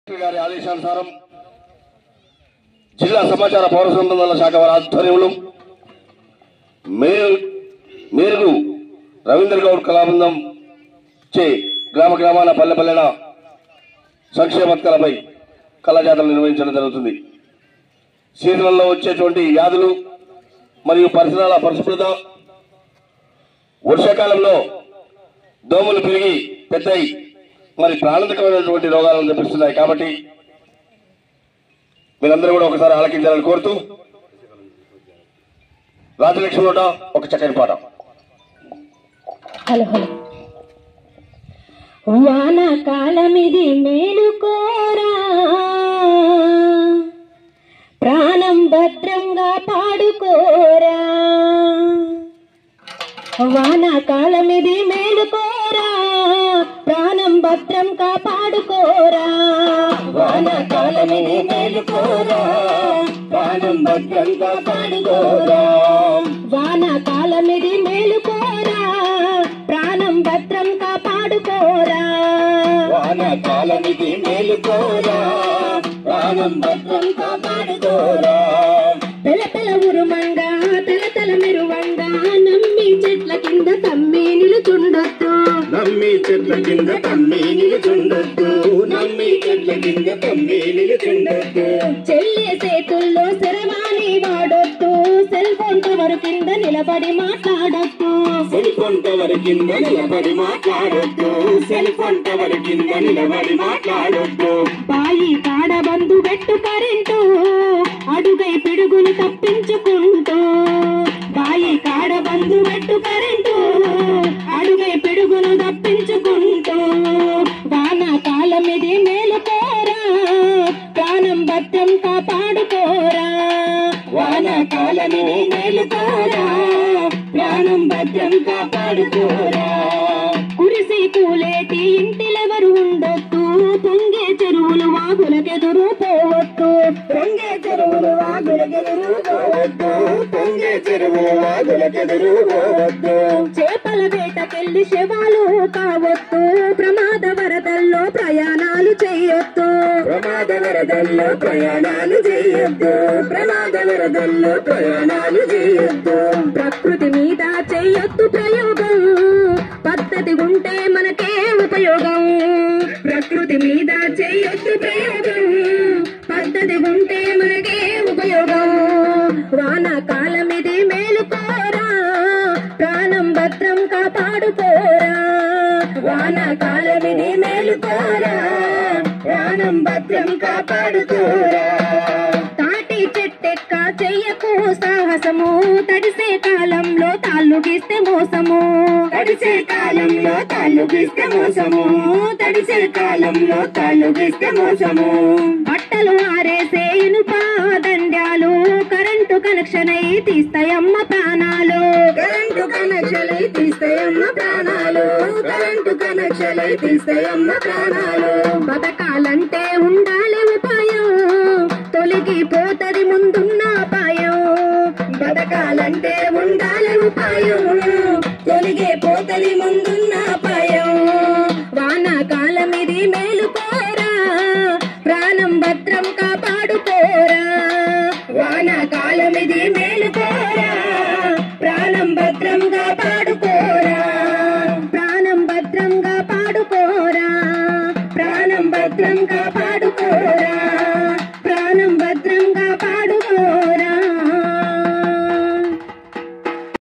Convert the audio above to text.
గారి ఆదేశానుసారం జిల్లా సమాచార పౌర సంబంధాల శాఖ వారి ఆధ్వర్యంలో మేరకు రవీంద్ర గౌడ్ కళాబృందం చే గ్రామ గ్రామాల పల్లె పల్లెన సంక్షేమకలపై కళాజాతలు నిర్వహించడం జరుగుతుంది. సీజన్లలో వచ్చేటువంటి వ్యాధులు మరియు పరిసరాల పరిశుభ్రత, వర్షాకాలంలో దోమలు పెరిగి పెద్దయి మరి ప్రాణాంతకమైనటువంటి రోగాలను తెప్పిస్తున్నాయి. కాబట్టి మీరందరూ కూడా ఒకసారి ఆలకించాలని కోరుతూ రాజలక్ష్మి నోట ఒక చక్కని పాట. హలో హలో వానకాలమిది మేలుకోరా, ప్రాణం భద్రంగా పాడుకోరా. వానకాలమిది మేలుకోరా, ప్రాణం భద్రం కాపాడుకోరా. వానకాలమిది మేలుకోరా, ప్రాణం భద్రం కాపాడుకోరా. వానకాలమిది మేలుకోరా, ప్రాణం భద్రం కాపాడుకోరా. వానకాలమిది మేలుకోరా, ప్రాణం భద్రం కాపాడుకోరా. తెలతల ఉరుమంగా తెలతల మెరువంగా, నమ్మి చెట్ల కింద తమ్మి నిలుచుండొద్దు. నమ్మి చెట్ల కింద తమ్మి నిలుచుండొద్దు. నమ్మి చెట్ల కింద తమ్మి నిలుచుండొద్దు. చెల్లె చేతుల్లో శరవాణి వాడొద్దు. సెల్ ఫోన్ టవర్ కింద నిలబడి మాట్లాడొద్దు. సెల్ ఫోన్ టవర్ కింద నిలబడి మాట్లాడొద్దు. సెల్ ఫోన్ టవర్ కింద నిలబడి మాట్లాడొద్దు. బాయి కాడ బంధు పెట్టు కరెంటు, అడుగై పిడుగులు తప్పించుకుంటూ. బాయి కాడ బంధు పెట్టు కరెంటు, అడుగై పిడుగులు తప్పించుకుంటూ. వానకాలమిది మేలుకోరా, ప్రాణం భద్రం కాపాడుకోరా. వానకాలమిది మేలుకోరా, ప్రాణం భద్రం కాపాడుకోరా. కురిసి కూలేటి ఇంటిలెవరు ఉండొద్దు. పొంగే చెరువులు వాగులకెదురు పోవద్దు. పొంగే చెరువులు వాగులకెదురు పోవద్దు. పొంగే చెరువులు వాగులకెదురు పోవద్దు. చేపల వేటకెళ్లి శవాలు కావద్దు. ప్రమాద వరదల్లో ప్రయాణాలు చేయొద్దు. ప్రమాద వరదల్లో ప్రయాణాలు చేయొద్దు. ప్రమాద వరదల్లో ప్రయాణాలు చేయొద్దు. ప్రకృతి మీద చేయొద్దు ప్రయోగం, పద్ధతి ఉంటే మనకే ఉపయోగం. ప్రకృతి మీద చేయొద్దు ప్రయోగం, పద్ధతి ఉంటే మనకే ఉపయోగం. వానకాలమిది మేలుకోరా, ప్రాణం భద్రం కాపాడుకోరా. వానకాలమిది మేలుకోరా, ప్రాణం భద్రం కాపాడుకోరా. తాటి చెట్టెక్క చెయ్యకు సాహసము, తడిసే కాలంలో తాళ్ళు గీస్తే మోసము. తడిసే కాలంలో తాళ్ళు గీస్తే మోసము. తడిసే కాలంలో తాళ్ళు గీస్తే మోసము. బట్టలు ఆరేసే ఇనుప దండాలు, కరెంటు కనెక్షన్ అయి తీస్తాయమ్మ ప్రాణాలు. కరెంటు కనెక్షన్ అయి తీస్తాయమ్మ ప్రాణాలు. కరెంటు కనెక్షన్ అయి తీస్తాయమ్మ ప్రాణాలు. బతకాలంటే ఉండాలి ఉపాయం, తొలగిపోతది ముందున్న అపాయం. బతకాలంటే ఉండాలి ఉపాయం, తొలగిపోతది ముందున్న అపాయం. వానకాలమిది మేలుకోరా, ప్రాణం భద్రం కాపాడుకోరా. వానకాలమిది మేలుకోరా, ప్రాణం భద్రం కాపాడుకోరా. ప్రాణం భద్రంగా పాడుకోరా. ప్రాణం భద్రం కాపాడుకోరా.